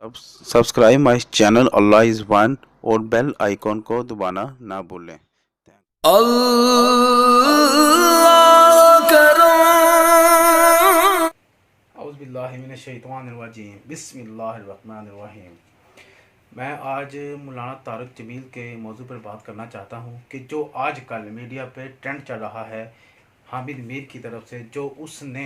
अब subscribe my channel Allah is one और bell icon को दबाना ना भूलें। अल्लाह करो। औज़ुबिल्लाहिमिनश्शैतानिर्रजीम बिस्मिल्लाहिर्रहमानिर्रहीम। मैं आज मौलाना तारिक जमील के मौजू पर बात करना चाहता हूँ कि जो आजकल मीडिया पे ट्रेंड चल रहा है हामिद मीर की तरफ से, जो उसने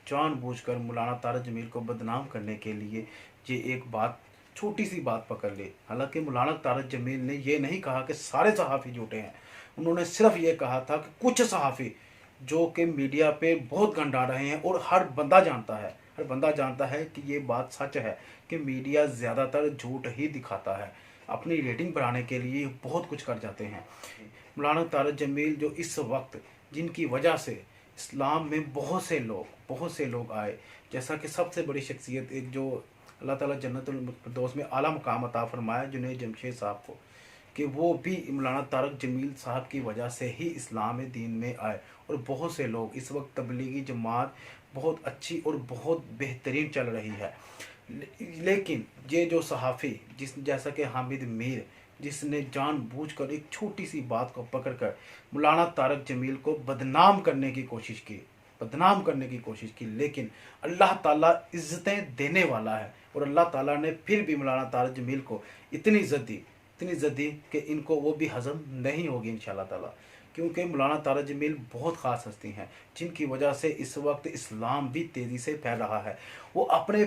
जानबूझकर मौलाना तारिक जमील को बदनाम करने के लिए ये एक बात, छोटी सी बात पकड़ ली। हालांकि मौलाना तारिक जमील ने ये नहीं कहा कि सारे सहाफ़ी झूठे हैं, उन्होंने सिर्फ ये कहा था कि कुछ सहाफ़ी जो कि मीडिया पे बहुत गंदा रहे हैं, और हर बंदा जानता है कि ये बात सच है कि मीडिया ज़्यादातर झूठ ही दिखाता है। अपनी रेटिंग बढ़ाने के लिए बहुत कुछ कर जाते हैं। मौलाना तारिक जमील जो इस वक्त, जिनकी वजह से इस्लाम में बहुत से लोग आए, जैसा कि सबसे बड़ी शख्सियत एक जो अल्लाह ताला जन्नतुल फिरदौस में आला मकाम अता फरमाया जुनैद जमशेद साहब को, कि वो भी मौलाना तारिक जमील साहब की वजह से ही इस्लाम दीन में आए। और बहुत से लोग इस वक्त तबलीगी जमात बहुत अच्छी और बहुत बेहतरीन चल रही है, लेकिन ये जो सहाफ़ी जैसा कि हामिद मीर, जिसने जानबूझकर एक छोटी सी बात को पकड़कर मौलाना तारिक जमील को बदनाम करने की कोशिश की, लेकिन अल्लाह ताला इज़्ज़तें देने वाला है। और अल्लाह ताला ने फिर भी मौलाना तारिक जमील को इतनी इज़्ज़त दी कि इनको वो भी हज़म नहीं होगी इंशाअल्लाह ताला, क्योंकि मौलाना तारिक जमील बहुत ख़ास हस्ती हैं, जिनकी वजह से इस वक्त इस्लाम भी तेज़ी से फैल रहा है। वो अपने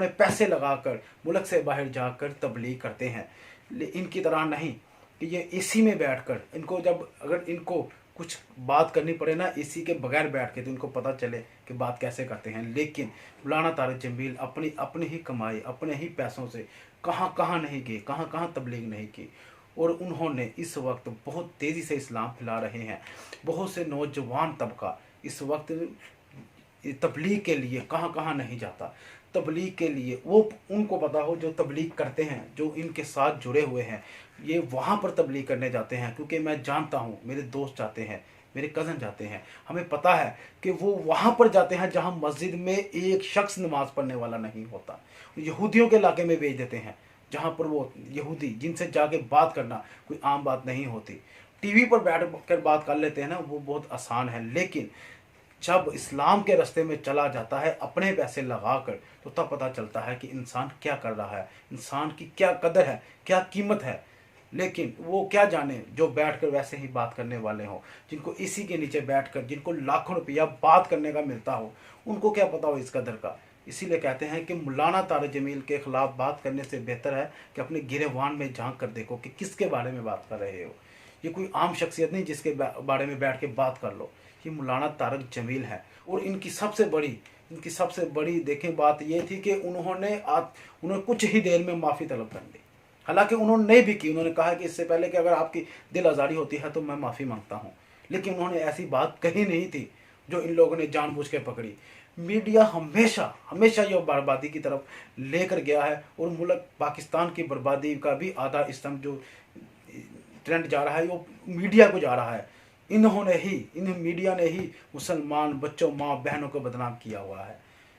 पैसे लगाकर मुल्क से बाहर जाकर तबलीग करते हैं, इनकी तरह नहीं कि ये एसी में बैठकर, इनको जब अगर इनको कुछ बात करनी पड़े ना एसी के बगैर बैठ के, तो इनको पता चले कि बात कैसे करते हैं। लेकिन मौलाना तारिक जमील अपनी ही कमाई, अपने ही पैसों से कहाँ नहीं गए, कहाँ तबलीग नहीं की, और उन्होंने इस वक्त बहुत तेज़ी से इस्लाम फैला रहे हैं। बहुत से नौजवान तबका इस वक्त तबलीग के लिए कहाँ नहीं जाता। तबलीग के लिए वो उनको पता हो, जो तबलीग करते हैं, जो इनके साथ जुड़े हुए हैं, ये वहाँ पर तबलीग करने जाते हैं। क्योंकि मैं जानता हूँ, मेरे दोस्त जाते हैं, मेरे कज़न जाते हैं, हमें पता है कि वो वहाँ पर जाते हैं जहाँ मस्जिद में एक शख्स नमाज़ पढ़ने वाला नहीं होता। यहूदियों के इलाके में भेज देते हैं, जहाँ पर वो यहूदी जिनसे जाके बात करना कोई आम बात नहीं होती। टीवी पर बैठ कर बात कर लेते हैं ना, वो बहुत आसान है। लेकिन जब इस्लाम के रास्ते में चला जाता है अपने पैसे लगाकर, तो तब पता चलता है कि इंसान क्या कर रहा है, इंसान की क्या कदर है, क्या कीमत है। लेकिन वो क्या जाने जो बैठकर वैसे ही बात करने वाले हों, जिनको इसी के नीचे बैठकर जिनको लाखों रुपया बात करने का मिलता हो, उनको क्या पता हो इस कदर का। इसीलिए कहते हैं कि मौलाना तारिक जमील के ख़िलाफ़ बात करने से बेहतर है कि अपने गिरेबान में झांक कर देखो कि किसके बारे में बात कर रहे हो। ये कोई आम शख्सियत नहीं जिसके बारे में बैठ के बात कर लो, ये मौलाना तारिक जमील है। और इनकी सबसे बड़ी देखें बात ये थी कि उन्होंने कुछ ही देर में माफ़ी तलब कर ली। हालांकि उन्होंने नहीं भी की, उन्होंने कहा कि इससे पहले कि अगर आपकी दिल आज़ारी होती है तो मैं माफ़ी मांगता हूँ, लेकिन उन्होंने ऐसी बात कही नहीं थी जो इन लोगों ने जानबूझ के पकड़ी। मीडिया हमेशा ये बर्बादी की तरफ लेकर गया है, और मुल्क पाकिस्तान की बर्बादी का भी आधा स्तंभ जो ट्रेंड जा रहा है वो मीडिया को जा रहा है। इन मीडिया ने ही मुसलमान बच्चों, माँ बहनों को बदनाम किया हुआ है।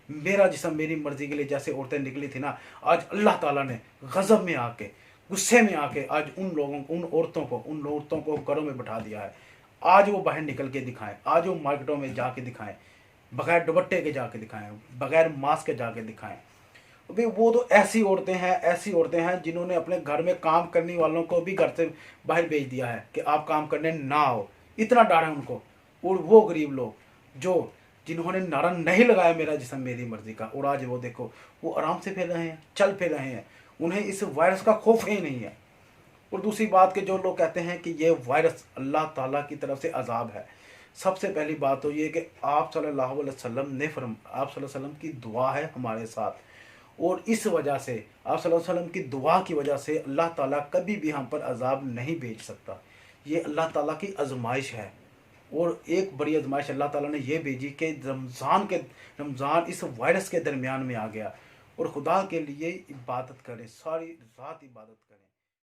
मेरा जिस्म मेरी मर्जी के लिए जैसे औरतें निकली थी ना, आज अल्लाह ताला ने गज़ब में आके, गुस्से में आके आज उन औरतों को घरों में बैठा दिया है। आज वो बाहर निकल के दिखाएं, आज वो मार्केटों में जाके दिखाएं, बगैर दुपट्टे के जाके दिखाएं, बगैर मास्क के जाके दिखाएं। भाई वो तो ऐसी औरतें हैं जिन्होंने अपने घर में काम करने वालों को भी घर से बाहर भेज दिया है कि आप काम करने ना आओ, इतना डर है उनको। और वो गरीब लोग जिन्होंने नारा नहीं लगाया मेरा जिस्म मेरी मर्जी का, और आज वो देखो वो आराम से फिर रहे हैं, चल फिर रहे हैं, उन्हें इस वायरस का खौफ ही नहीं है। और दूसरी बात कि जो लोग कहते हैं कि ये वायरस अल्लाह ताला की तरफ से अजाब है, सबसे पहली बात तो ये कि आप सल्लल्लाहु अलैहि वसल्लम की दुआ है हमारे साथ, और इस वजह से आप सल्लल्लाहु अलैहि वसल्लम की दुआ की वजह से अल्लाह ताला कभी भी हम पर अजाब नहीं भेज सकता। ये अल्लाह ताला की आजमाइश है, और एक बड़ी आजमाइश अल्लाह ताला ने यह भेजी कि रमज़ान इस वायरस के दरमियान में आ गया, और खुदा के लिए इबादत करें, सारी रात इबादत करें।